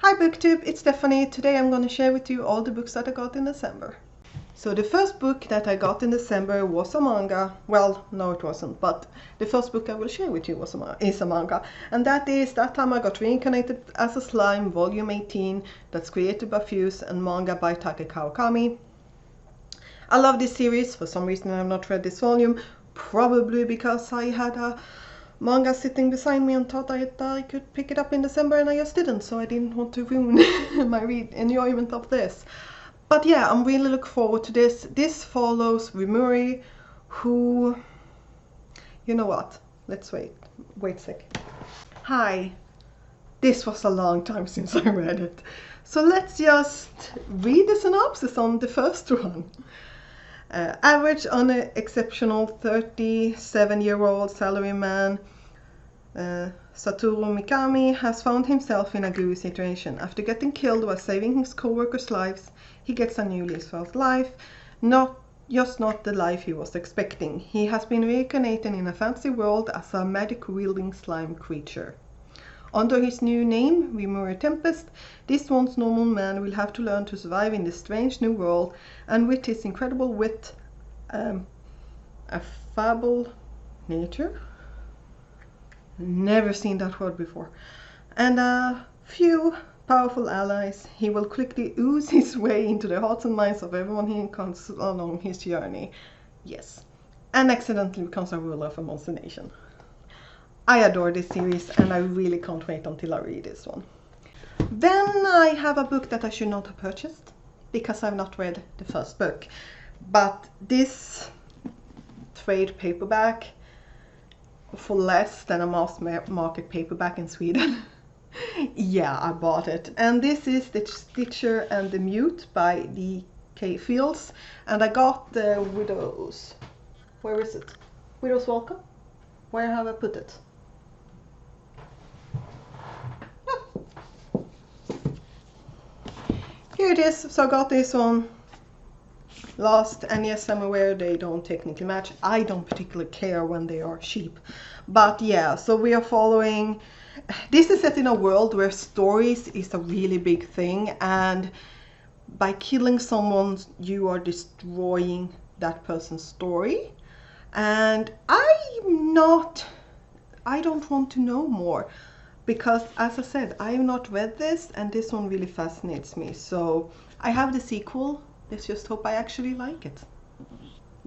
Hi BookTube, it's Stephanie. Today I'm going to share with you all the books that I got in December. So the first book that I got in December was a manga. Well, no it wasn't, but the first book I will share with you is a manga. And that is That Time I Got Reincarnated as a Slime, Volume 18, that's created by Fuse and manga by Taki Kawakami. I love this series. For some reason I have not read this volume, probably because I had a manga sitting beside me and thought that I could pick it up in December, and I just didn't, so I didn't want to ruin my enjoyment of this. But yeah, I'm really looking forward to this. This follows Remora, who... You know what? Let's wait a sec. Hi. This was a long time since I read it. So let's just read the synopsis on the first one. Average, unexceptional 37-year-old salaryman Satoru Mikami has found himself in a gooey situation. After getting killed while saving his co-workers' lives, he gets a new lease of life, not the life he was expecting. He has been reincarnated in a fantasy world as a magic-wielding slime creature. Under his new name, Remora Tempest, this once normal man will have to learn to survive in this strange new world, and with his incredible wit, affable nature, never seen that word before, and a few powerful allies, he will quickly ooze his way into the hearts and minds of everyone he encounters along his journey. Yes, and accidentally becomes a ruler of a monster nation. I adore this series and I really can't wait until I read this one. Then I have a book that I should not have purchased because I've not read the first book. But this trade paperback for less than a mass market paperback in Sweden. Yeah, I bought it. And this is The Stitcher and the Mute by D.K. Fields. And I got the Widows. Where is it? Widow's Welcome? Where have I put it? Here it is. So I got this one last, and yes, I'm aware they don't technically match. I don't particularly care when they are cheap. But yeah, so we are following... This is set in a world where stories is a really big thing, and by killing someone you are destroying that person's story. And I don't want to know more. Because, as I said, I have not read this, and this one really fascinates me. So, I have the sequel. Let's just hope I actually like it.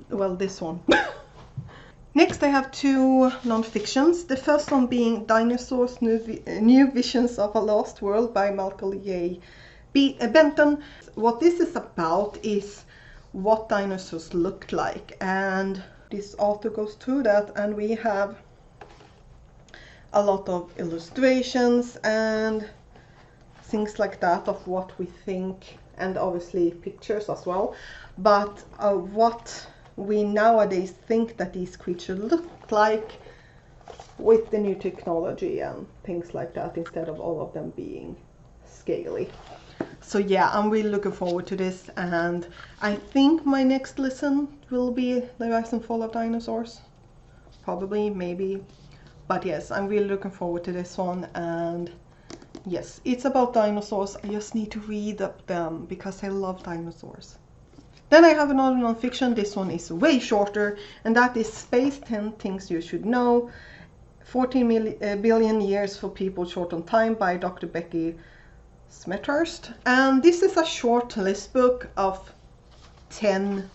Well, this one. Next, I have two non-fictions. The first one being Dinosaurs, New Visions of a Lost World by Malcolm J. Benton. What this is about is what dinosaurs looked like. And this author goes through that, and we have a lot of illustrations and things like that of what we think, and obviously pictures as well, but what we nowadays think that these creatures look like with the new technology and things like that, instead of all of them being scaly. So yeah, I'm really looking forward to this, and I think my next listen will be The Rise and Fall of Dinosaurs. Probably, maybe. But yes, I'm really looking forward to this one, and yes, it's about dinosaurs. I just need to read up them because I love dinosaurs. Then I have another non-fiction. This one is way shorter, and that is Space 10 Things You Should Know, 14 billion Years for People Short on Time by Dr. Becky Smethurst. And this is a short list book of 10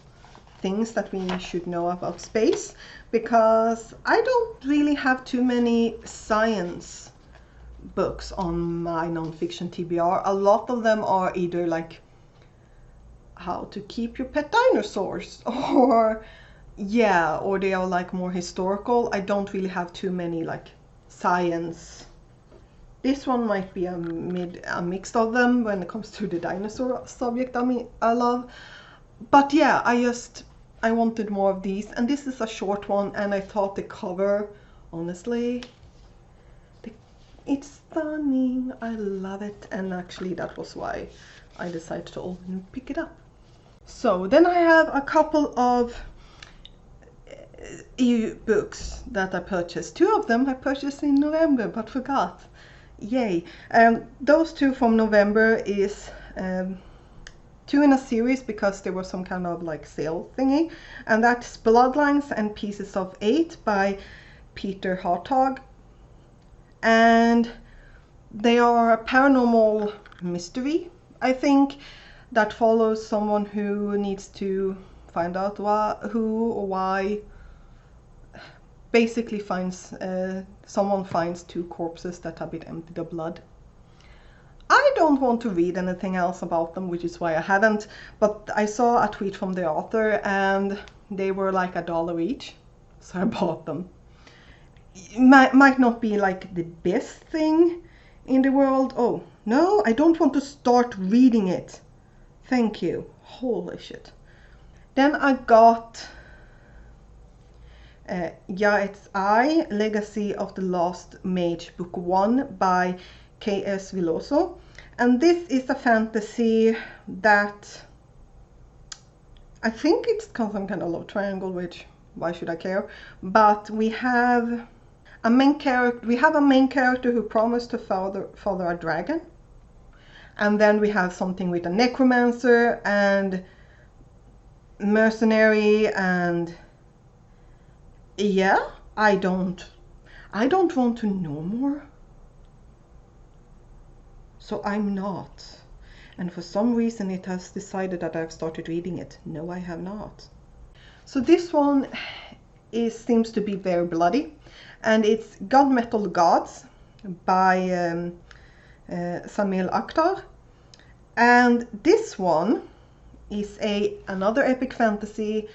things that we should know about space, because I don't really have too many science books on my non-fiction TBR. A lot of them are either like how to keep your pet dinosaurs, or yeah, or they are like more historical. I don't really have too many like science. This one might be a mix of them when it comes to the dinosaur subject I love. But yeah, I wanted more of these, and this is a short one, and I thought the cover, honestly, it's stunning. I love it, and actually that was why I decided to pick it up. So then I have a couple of EU books that I purchased. Two of them I purchased in November but forgot. Yay. Those two from November is two in a series because there was some kind of like sale thingy, and that's Bloodlines and Pieces of Eight by Peter Hartog. And they are a paranormal mystery, I think, that follows someone who needs to find out who or why. Basically someone finds two corpses that have been emptied of blood. I don't want to read anything else about them, which is why I haven't, but I saw a tweet from the author and they were like $1 each, so I bought them. It might not be like the best thing in the world. Oh, no, I don't want to start reading it. Thank you. Holy shit. Then I got Yeah, It's I, Legacy of the Lost Mage, Book 1 by K.S. Villoso. And this is a fantasy that I think it's some kind of love triangle, which why should I care? But we have a main character who promised to father a dragon. And then we have something with a necromancer and mercenary, and yeah, I don't want to know more. So I'm not. And for some reason it has decided that I've started reading it. No, I have not. So this one seems to be very bloody, and it's Gunmetal Gods by Samil Akhtar. And this one is another epic fantasy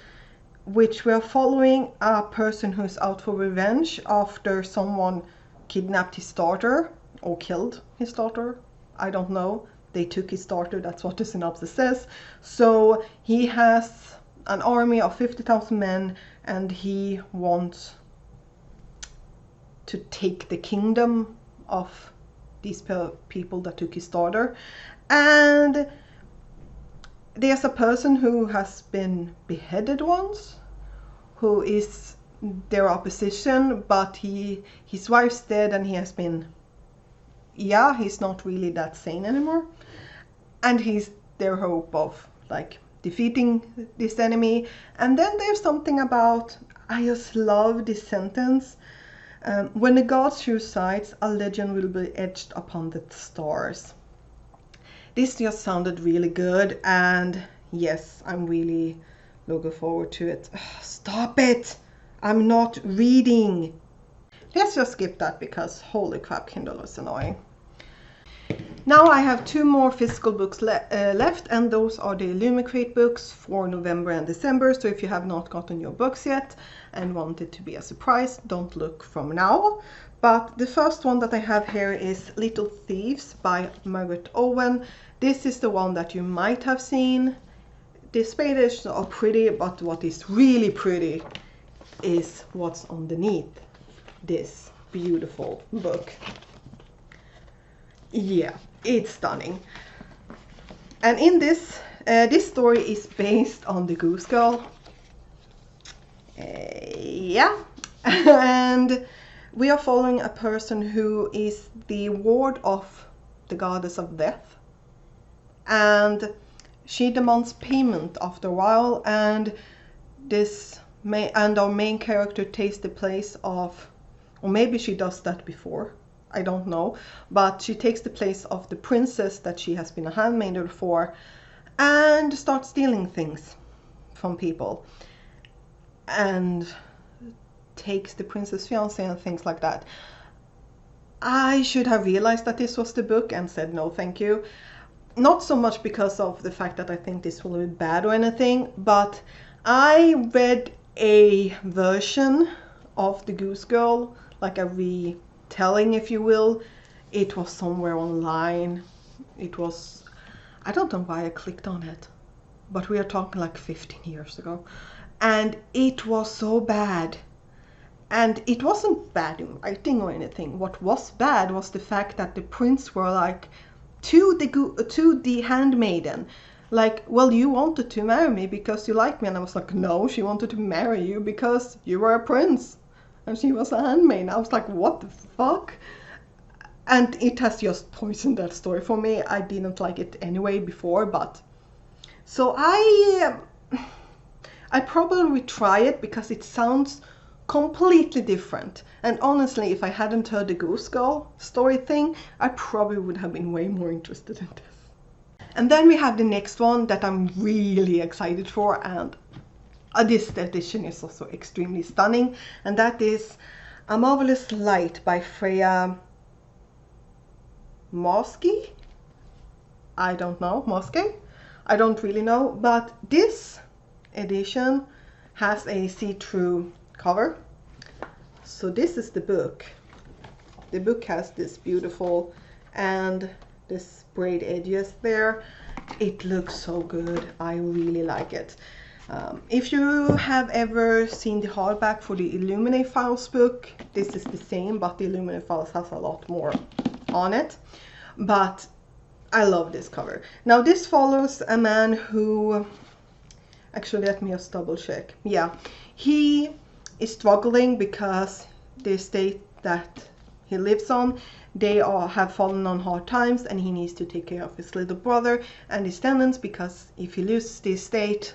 which we are following a person who's out for revenge after someone kidnapped his daughter or killed his daughter. I don't know. They took his daughter, that's what the synopsis says. So he has an army of 50,000 men and he wants to take the kingdom of these people that took his daughter. And there's a person who has been beheaded once, who is their opposition, but his wife's dead and he has been, he's not really that sane anymore. And he's their hope of like defeating this enemy. And then there's something about, I just love this sentence, when the gods choose sides, a legend will be etched upon the stars. This just sounded really good, and yes, I'm really looking forward to it. Stop it! I'm not reading! Let's just skip that because holy crap, Kindle is annoying. Now I have two more physical books left, and those are the Illumicrate books for November and December. So if you have not gotten your books yet and want it to be a surprise, don't look from now. But the first one that I have here is Little Thieves by Margaret Owen. This is the one that you might have seen. The pages are pretty, but what is really pretty is what's underneath this beautiful book. Yeah, it's stunning. And in this story is based on the Goose Girl. Yeah, and we are following a person who is the ward of the goddess of death, and she demands payment after a while, and our main character takes the place of, or maybe she does that before, I don't know, but she takes the place of the princess that she has been a handmaiden for, and starts stealing things from people, and takes the princess fiancé and things like that. I should have realized that this was the book and said no thank you. Not so much because of the fact that I think this will be bad or anything, but I read a version of the Goose Girl, like a retelling if you will. It was somewhere online. It was, I don't know why I clicked on it, but we are talking like 15 years ago. And it was so bad. And it wasn't bad in writing or anything. What was bad was the fact that the prince were like to the handmaiden, like, well, you wanted to marry me because you like me. And I was like, no, she wanted to marry you because you were a prince and she was a handmaid. I was like, what the fuck? And it has just poisoned that story for me. I didn't like it anyway before, but so I probably would try it because it sounds completely different. And honestly, if I hadn't heard the Goose Girl story thing, I probably would have been way more interested in this. And then we have the next one that I'm really excited for, and this edition is also extremely stunning, and that is A Marvelous Light by Freya Mosky? I don't know, Mosky? I don't really know, but this edition has a see-through cover. So this is the book. The book has this beautiful and this braid edges there. It looks so good. I really like it. If you have ever seen the hardback for the Illuminate Files book, this is the same, but the Illuminate Files has a lot more on it. But I love this cover. Now this follows a man who, actually let me just double check. Yeah, he is struggling because the estate that he lives on, they have fallen on hard times, and he needs to take care of his little brother and his tenants, because if he loses the estate,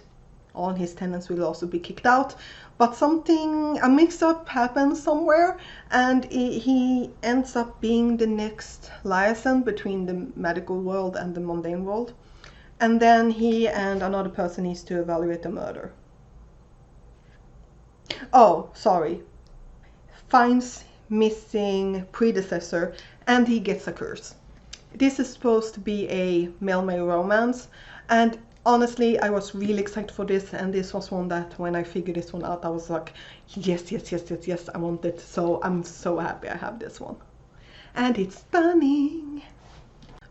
all his tenants will also be kicked out. But a mix-up happens somewhere, and he ends up being the next liaison between the magical world and the mundane world. And then he and another person needs to evaluate the murder. Oh, sorry. Finds missing predecessor, and he gets a curse. This is supposed to be a male-male romance, and honestly, I was really excited for this, and this was one that when I figured this one out, I was like, yes, yes, yes, yes, yes, I want it. So I'm so happy I have this one. And it's stunning.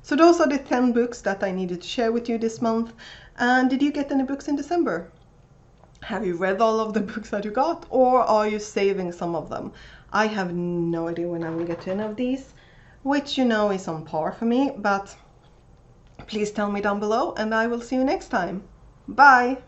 So those are the 10 books that I needed to share with you this month. And did you get any books in December? Have you read all of the books that you got, or are you saving some of them? I have no idea when I will get to any of these, which you know is on par for me, but please tell me down below, and I will see you next time. Bye!